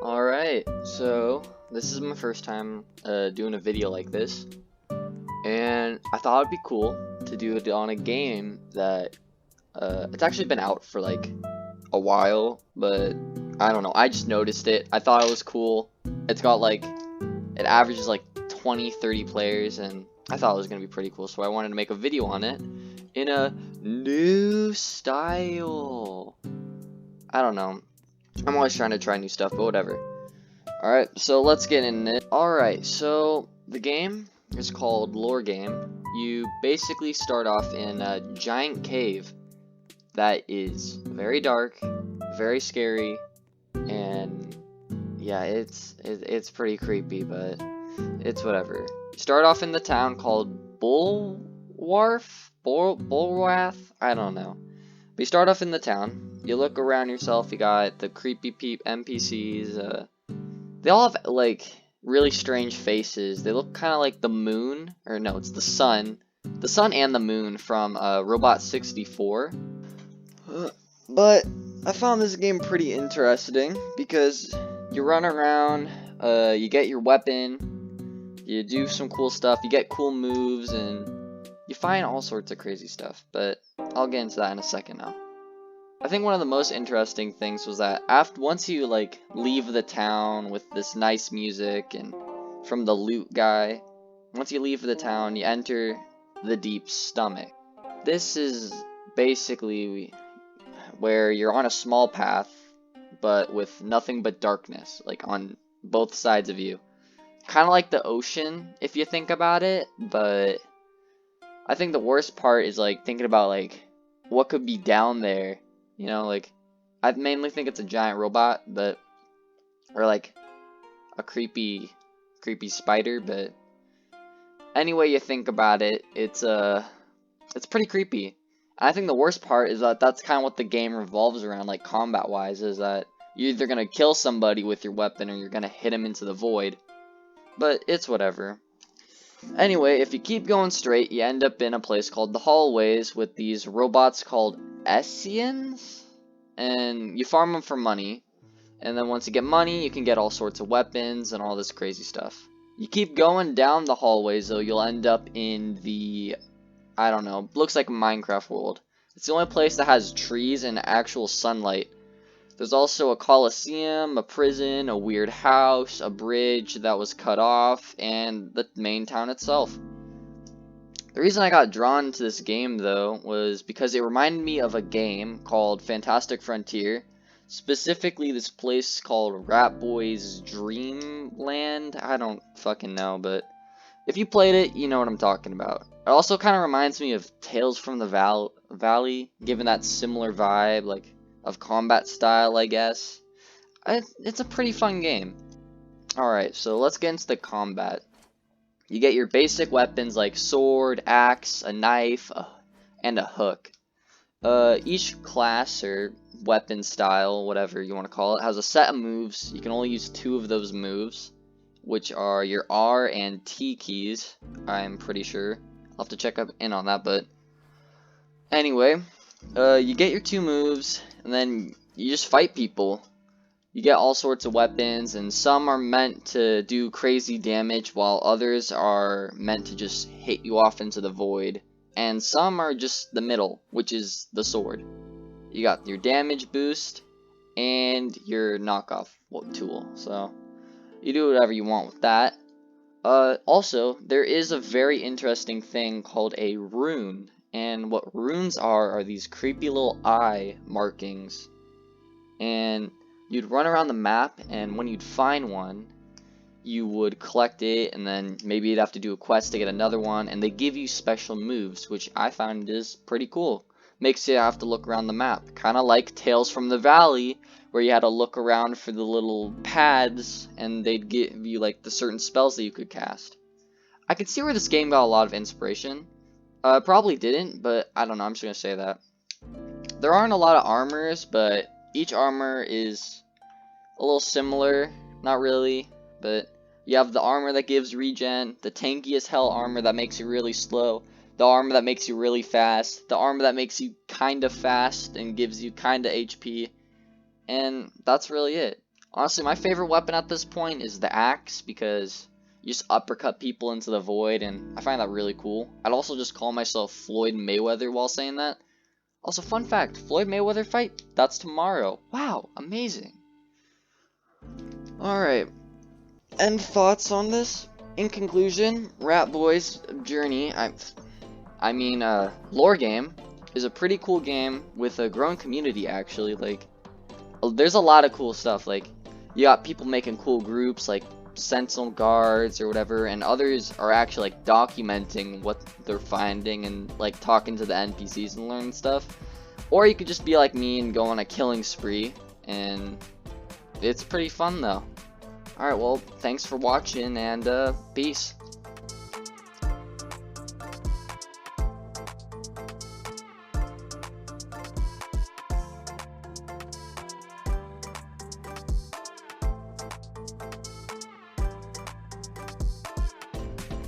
Alright, so this is my first time doing a video like this, and I thought it'd be cool to do it on a game that it's actually been out for like a while, but I don't know, I just noticed it. I thought it was cool. It's got like, it averages like 20-30 players, and I thought it was gonna be pretty cool, so I wanted to make a video on it in a new style. I don't know. I'm always trying to try new stuff, but whatever. Alright, so let's get in it. Alright, so the game is called Lore Game. You basically start off in a giant cave that is very dark, very scary, and yeah, it's pretty creepy, but it's whatever. You start off in the town called Bulwarth? I don't know. But you start off in the town, you look around yourself, you got the creepy NPCs, they all have like really strange faces. They look kind of like the moon, or no, it's the sun. The sun and the moon from Robot 64. But I found this game pretty interesting because you run around, you get your weapon, you do some cool stuff, you get cool moves, and you find all sorts of crazy stuff. But I'll get into that in a second now. I think one of the most interesting things was that once you like leave the town with this nice music and from the loot guy, once you leave the town, you enter the deep stomach. This is basically where you're on a small path, but with nothing but darkness, like on both sides of you. Kind of like the ocean, if you think about it, but I think the worst part is like thinking about like what could be down there. You know, like, I mainly think it's a giant robot, but, or like, a creepy spider, but, any way you think about it, it's pretty creepy. I think the worst part is that that's kind of what the game revolves around, like, combat-wise, is that you're either gonna kill somebody with your weapon, or you're gonna hit him into the void, but it's whatever. Anyway, if you keep going straight, you end up in a place called the Hallways with these robots called Essians, and you farm them for money, and then once you get money, you can get all sorts of weapons and all this crazy stuff. You keep going down the hallways, though, you'll end up in the, I don't know, looks like a Minecraft world. It's the only place that has trees and actual sunlight. There's also a coliseum, a prison, a weird house, a bridge that was cut off, and the main town itself. The reason I got drawn to this game, though, was because it reminded me of a game called Fantastic Frontier. Specifically, this place called Rat Boy's Dreamland. I don't fucking know, but if you played it, you know what I'm talking about. It also kind of reminds me of Tales from the Valley, given that similar vibe, like, of combat style, I guess. It's a pretty fun game. Alright, so let's get into the combat. You get your basic weapons like sword, axe, a knife, and a hook. Each class or weapon style, whatever you want to call it, has a set of moves. You can only use 2 of those moves, which are your R and T keys, I'm pretty sure. I'll have to check up in on that, but anyway, you get your 2 moves, and then you just fight people. You get all sorts of weapons, and some are meant to do crazy damage, while others are meant to just hit you off into the void. And some are just the middle, which is the sword. You got your damage boost, and your knockoff tool, so you do whatever you want with that. Also, there is a very interesting thing called a rune, and what runes are these creepy little eye markings, and you'd run around the map, and when you'd find one, you would collect it, and then maybe you'd have to do a quest to get another one, and they give you special moves, which I found is pretty cool. Makes you have to look around the map, kind of like Tales from the Valley, where you had to look around for the little pads, and they'd give you like the certain spells that you could cast. I could see where this game got a lot of inspiration. Probably didn't, but I don't know, I'm just gonna say that. There aren't a lot of armors, but each armor is a little similar, not really, but you have the armor that gives regen, the tanky as hell armor that makes you really slow, the armor that makes you really fast, the armor that makes you kinda fast and gives you kinda HP, and that's really it. Honestly, my favorite weapon at this point is the axe, because you just uppercut people into the void, and I find that really cool. I'd also just call myself Floyd Mayweather while saying that. Also, fun fact, Floyd Mayweather fight, that's tomorrow. Wow, amazing. Alright, end thoughts on this? In conclusion, Rat Boy's Journey, Lore Game, is a pretty cool game with a growing community, actually. Like, there's a lot of cool stuff. Like, you got people making cool groups, like Sentinel Guards or whatever, and others are actually, like, documenting what they're finding and, like, talking to the NPCs and learning stuff. Or you could just be like me and go on a killing spree, and it's pretty fun, though. Alright, well, thanks for watching, and, peace.